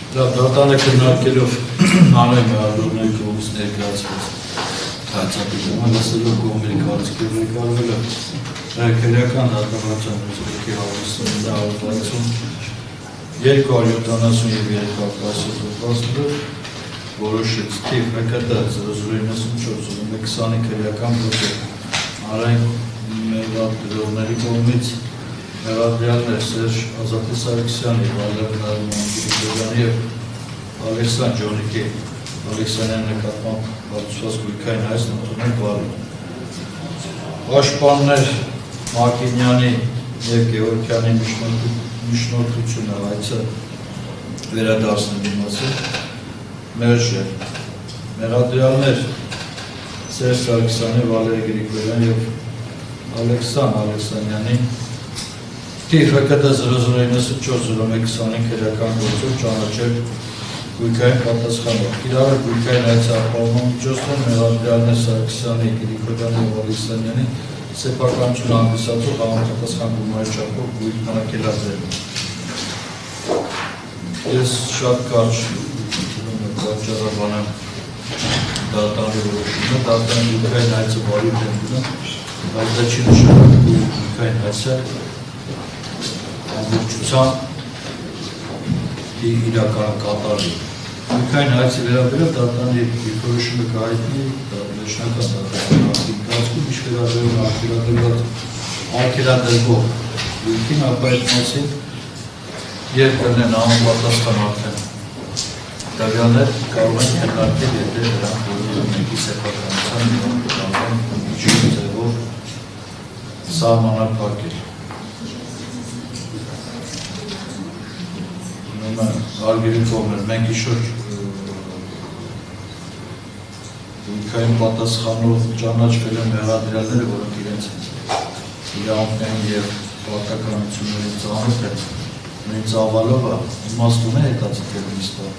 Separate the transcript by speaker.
Speaker 1: Դատանը քննարկելով հանրային մեղադրողների կողմից ներկայացված հայցապետումը լսելով կողմերի կարծիքով ներկայացվել է քրեական դատավարության ռեզոլյուցիայի 150 270 եւ 247 հոդվածներով որոշեց թիվ ՄԿՏ 0094 քրեական գործեր հանրային մեղադրողների կողմից մեղադրյալներ Սերժ Ազատի Սարգսյանի, Վալեր Նարմանի և Ալեքսան Ջոնիկի Ալեքսանյան նկատմամբ հարցված գույքային հայց ընդունել վարել։ Պաշտպաններ Մակինյանի և Գևորգյանի միջնորդությունը հայցը վերադարձնելու մասին մերժել։ Մեղադրյալներ Սերժ Սարգսյանի, Վալեր Գրիգորյան և Ալեքսան Ալեքսանյանի թիվ ՀԿՏ 0094-0125 քրեական գործով ճանաչել գույքային պատասխանով։ Կիրառել գույքային հայցի ապահովման միջոցներ մեղադրյալներ Սարգսյանի, Գրիգորյանի և Ալեքսանյանի սեփականություն հանդիսացող համապատասխան գումարի չափով գույք մնակելադրել։ Ես շատ կարճ պատճառաբանեմ դատանի որոշումը, դատանի գույքային հայցը բարի դեմքն է, բայց դա չի նշանակում գույքային հայցը ամբողջության իրական կատարել։ Գույքային հայցի վերաբերյալ դատանի դիրքորոշումը կհայտնի վերջնական դատական ակտի ընթացքում իշխերադրվում արգելադրվող գույքին, ապա այդ մասին երբ կլինեն համապատասխան արդեն տվյալներ կարող են քննարկել, եթե դրանք բոլորը մեկի սեփականության միջին ձևով սահմանափակել։ Արգելի կողմեր, մենք իշոր գույքային պատասխանով ճանաչվել են մեղադրյալները, որոնք իրենց իրավունքային և պարտականությունների ծանոթ են, նույն ծավալովը իմաստուն է հետաձգել նստավ։